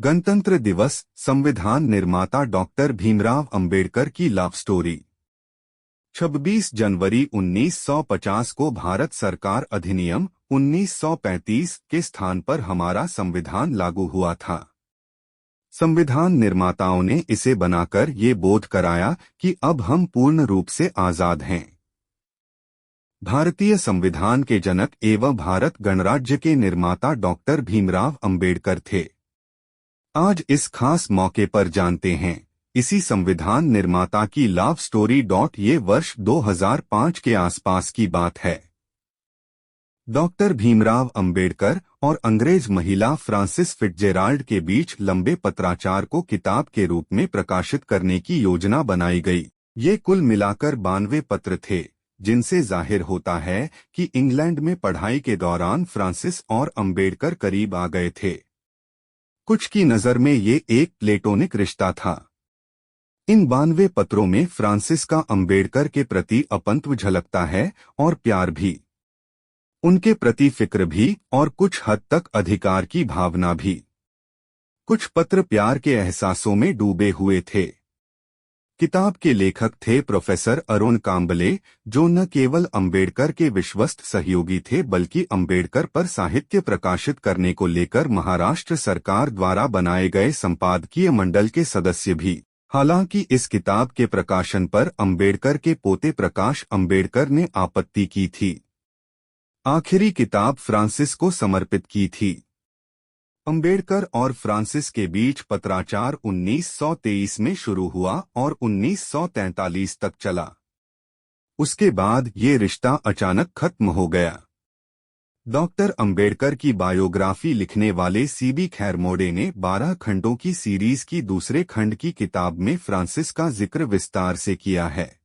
गणतंत्र दिवस, संविधान निर्माता डॉक्टर भीमराव अंबेडकर की लव स्टोरी। 26 जनवरी 1950 को भारत सरकार अधिनियम 1935 के स्थान पर हमारा संविधान लागू हुआ था। संविधान निर्माताओं ने इसे बनाकर ये बोध कराया कि अब हम पूर्ण रूप से आजाद हैं। भारतीय संविधान के जनक एवं भारत गणराज्य के निर्माता डॉक्टर भीमराव अंबेडकर थे। आज इस खास मौके पर जानते हैं इसी संविधान निर्माता की लव स्टोरी। ये वर्ष 2005 के आसपास की बात है। डॉक्टर भीमराव अंबेडकर और अंग्रेज महिला फ्रांसिस फिट्जजेराल्ड के बीच लंबे पत्राचार को किताब के रूप में प्रकाशित करने की योजना बनाई गई। ये कुल मिलाकर 92 पत्र थे, जिनसे जाहिर होता है कि इंग्लैंड में पढ़ाई के दौरान फ्रांसिस और अंबेडकर करीब आ गए थे। कुछ की नजर में ये एक प्लेटोनिक रिश्ता था। इन 92 पत्रों में फ्रांसिस का अंबेडकर के प्रति अपंत्व झलकता है और प्यार भी, उनके प्रति फिक्र भी और कुछ हद तक अधिकार की भावना भी। कुछ पत्र प्यार के एहसासों में डूबे हुए थे। किताब के लेखक थे प्रोफेसर अरुण कांबले, जो न केवल अंबेडकर के विश्वस्त सहयोगी थे बल्कि अंबेडकर पर साहित्य प्रकाशित करने को लेकर महाराष्ट्र सरकार द्वारा बनाए गए संपादकीय मंडल के सदस्य भी। हालांकि इस किताब के प्रकाशन पर अंबेडकर के पोते प्रकाश अंबेडकर ने आपत्ति की थी। आखिरी किताब फ्रांसिस को समर्पित की थी। अंबेडकर और फ्रांसिस के बीच पत्राचार 1923 में शुरू हुआ और 1943 तक चला। उसके बाद ये रिश्ता अचानक खत्म हो गया। डॉक्टर अंबेडकर की बायोग्राफी लिखने वाले सीबी खैरमोड़े ने 12 खंडों की सीरीज की दूसरे खंड की किताब में फ्रांसिस का जिक्र विस्तार से किया है।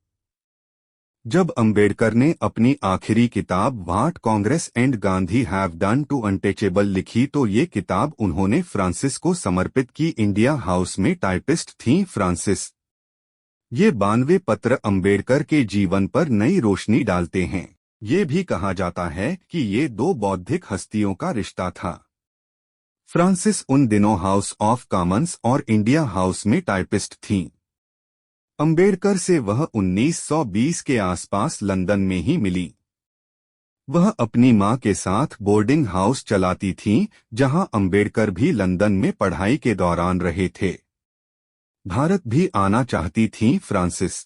जब अंबेडकर ने अपनी आखिरी किताब what Congress and Gandhi have done to untouchable लिखी तो ये किताब उन्होंने फ्रांसिस को समर्पित की। इंडिया हाउस में टाइपिस्ट थीं फ्रांसिस। ये 92 पत्र अंबेडकर के जीवन पर नई रोशनी डालते हैं। ये भी कहा जाता है कि ये दो बौद्धिक हस्तियों का रिश्ता था। फ्रांसिस उन दिनों हाउस ऑफ कॉमन्स और इंडिया हाउस में टाइपिस्ट थीं। अंबेडकर से वह 1920 के आसपास लंदन में ही मिली। वह अपनी मां के साथ बोर्डिंग हाउस चलाती थीं, जहां अंबेडकर भी लंदन में पढ़ाई के दौरान रहे थे। भारत भी आना चाहती थीं फ्रांसिस।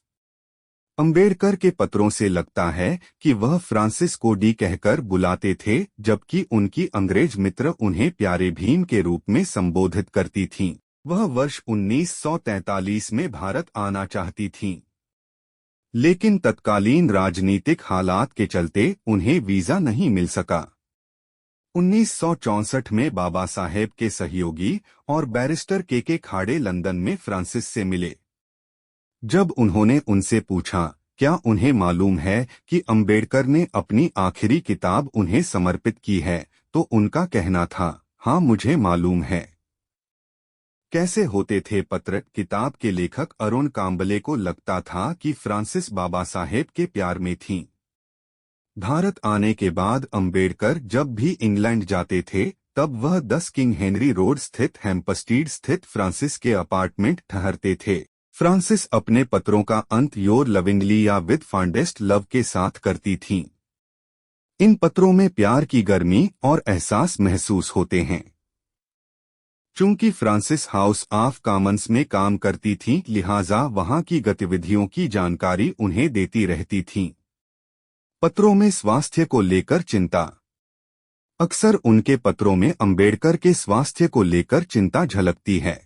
अंबेडकर के पत्रों से लगता है कि वह फ्रांसिस को डी कहकर बुलाते थे, जबकि उनकी अंग्रेज मित्र उन्हें प्यारे भीम के रूप में संबोधित करती थीं। वह वर्ष 1943 में भारत आना चाहती थीं, लेकिन तत्कालीन राजनीतिक हालात के चलते उन्हें वीजा नहीं मिल सका। 1964 में बाबा साहेब के सहयोगी और बैरिस्टर के खाड़े लंदन में फ्रांसिस से मिले। जब उन्होंने उनसे पूछा क्या उन्हें मालूम है कि अंबेडकर ने अपनी आखिरी किताब उन्हें समर्पित की है, तो उनका कहना था, हाँ मुझे मालूम है। कैसे होते थे पत्र? किताब के लेखक अरुण कांबले को लगता था कि फ्रांसिस बाबा साहेब के प्यार में थीं। भारत आने के बाद अंबेडकर जब भी इंग्लैंड जाते थे, तब वह 10 किंग हेनरी रोड स्थित हैम्पस्टीड स्थित फ्रांसिस के अपार्टमेंट ठहरते थे। फ्रांसिस अपने पत्रों का अंत योर लविंगली या विद फॉन्डेस्ट लव के साथ करती थीं। इन पत्रों में प्यार की गर्मी और एहसास महसूस होते हैं। चूंकि फ्रांसिस हाउस ऑफ कॉमन्स में काम करती थीं, लिहाजा वहां की गतिविधियों की जानकारी उन्हें देती रहती थीं। पत्रों में स्वास्थ्य को लेकर चिंता। अक्सर उनके पत्रों में अंबेडकर के स्वास्थ्य को लेकर चिंता झलकती है।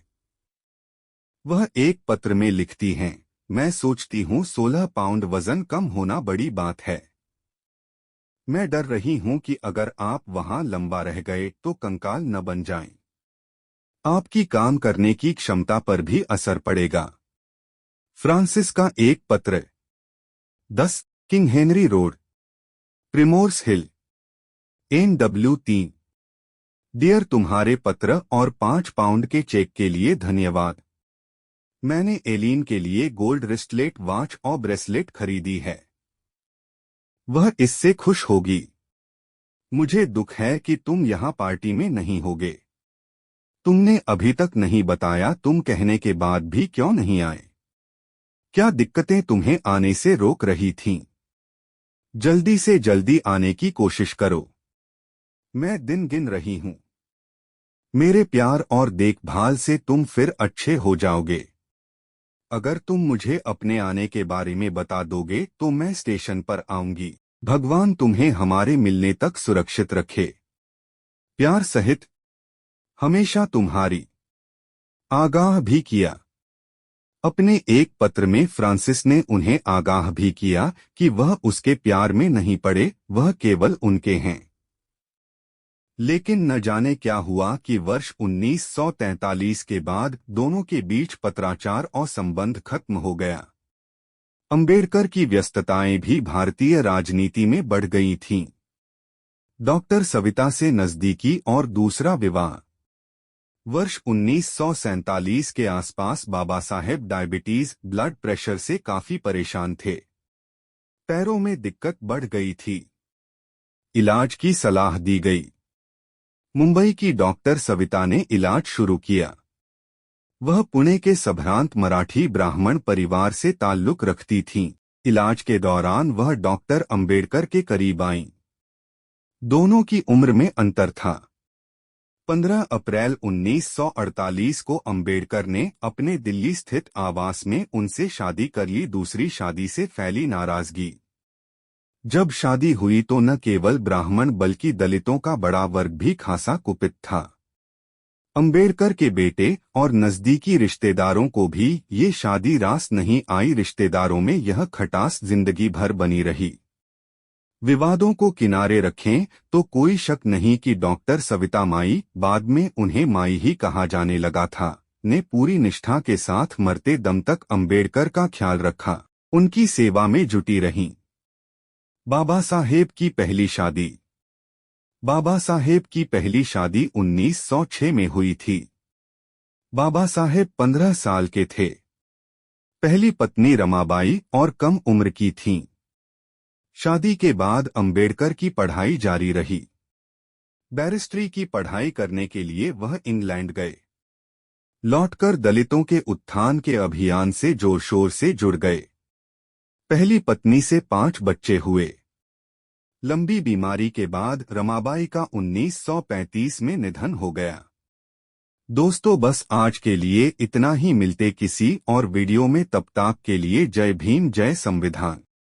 वह एक पत्र में लिखती हैं, मैं सोचती हूँ 16 पाउंड वजन कम होना बड़ी बात है। मैं डर रही हूँ कि अगर आप वहां लंबा रह गए तो कंकाल न बन जाएं। आपकी काम करने की क्षमता पर भी असर पड़ेगा। फ्रांसिस का एक पत्र। 10 किंग हेनरी रोड, प्रिमोर्स हिल, NW3। डियर, तुम्हारे पत्र और 5 पाउंड के चेक के लिए धन्यवाद। मैंने एलिन के लिए गोल्ड रिस्टलेट वॉच और ब्रेसलेट खरीदी है। वह इससे खुश होगी। मुझे दुख है कि तुम यहाँ पार्टी में नहीं होगे। तुमने अभी तक नहीं बताया, तुम कहने के बाद भी क्यों नहीं आए? क्या दिक्कतें तुम्हें आने से रोक रही थीं? जल्दी से जल्दी आने की कोशिश करो। मैं दिन गिन रही हूं। मेरे प्यार और देखभाल से तुम फिर अच्छे हो जाओगे। अगर तुम मुझे अपने आने के बारे में बता दोगे तो मैं स्टेशन पर आऊंगी। भगवान तुम्हें हमारे मिलने तक सुरक्षित रखे। प्यार सहित, हमेशा तुम्हारी। आगाह भी किया। अपने एक पत्र में फ्रांसिस ने उन्हें आगाह भी किया कि वह उसके प्यार में नहीं पड़े, वह केवल उनके हैं। लेकिन न जाने क्या हुआ कि वर्ष 1943 के बाद दोनों के बीच पत्राचार और संबंध खत्म हो गया। अंबेडकर की व्यस्तताएं भी भारतीय राजनीति में बढ़ गई थीं। डॉक्टर सविता से नजदीकी और दूसरा विवाह। वर्ष 1947 के आसपास Baba Saheb diabetes, blood pressure से काफी परेशान थे। पैरों में दिक्कत बढ़ गई थी। इलाज की सलाह दी गई। मुंबई की डॉक्टर सविता ने इलाज शुरू किया। वह पुणे के संभ्रांत मराठी ब्राह्मण परिवार से ताल्लुक रखती थीं। इलाज के दौरान वह डॉक्टर अंबेडकर के करीब आईं। दोनों की उम्र में अंतर था। 15 अप्रैल 1948 को अंबेडकर ने अपने दिल्ली स्थित आवास में उनसे शादी कर ली। दूसरी शादी से फैली नाराजगी। जब शादी हुई तो न केवल ब्राह्मण बल्कि दलितों का बड़ा वर्ग भी खासा कुपित था। अंबेडकर के बेटे और नजदीकी रिश्तेदारों को भी ये शादी रास नहीं आई। रिश्तेदारों में यह खटास जिंदगी भर बनी रही। विवादों को किनारे रखें तो कोई शक नहीं कि डॉक्टर सविता माई, बाद में उन्हें माई ही कहा जाने लगा था, ने पूरी निष्ठा के साथ मरते दम तक अंबेडकर का ख्याल रखा, उनकी सेवा में जुटी रहीं। बाबा साहेब की पहली शादी। बाबा साहेब की पहली शादी 1906 में हुई थी। बाबा साहेब 15 साल के थे। पहली पत्नी रमाबाई और कम उम्र की थीं। शादी के बाद अंबेडकर की पढ़ाई जारी रही। बैरिस्ट्री की पढ़ाई करने के लिए वह इंग्लैंड गए। लौटकर दलितों के उत्थान के अभियान से जोर शोर से जुड़ गए। पहली पत्नी से 5 बच्चे हुए। लंबी बीमारी के बाद रमाबाई का 1935 में निधन हो गया। दोस्तों, बस आज के लिए इतना ही। मिलते किसी और वीडियो में, तब तक के लिए जय भीम, जय संविधान।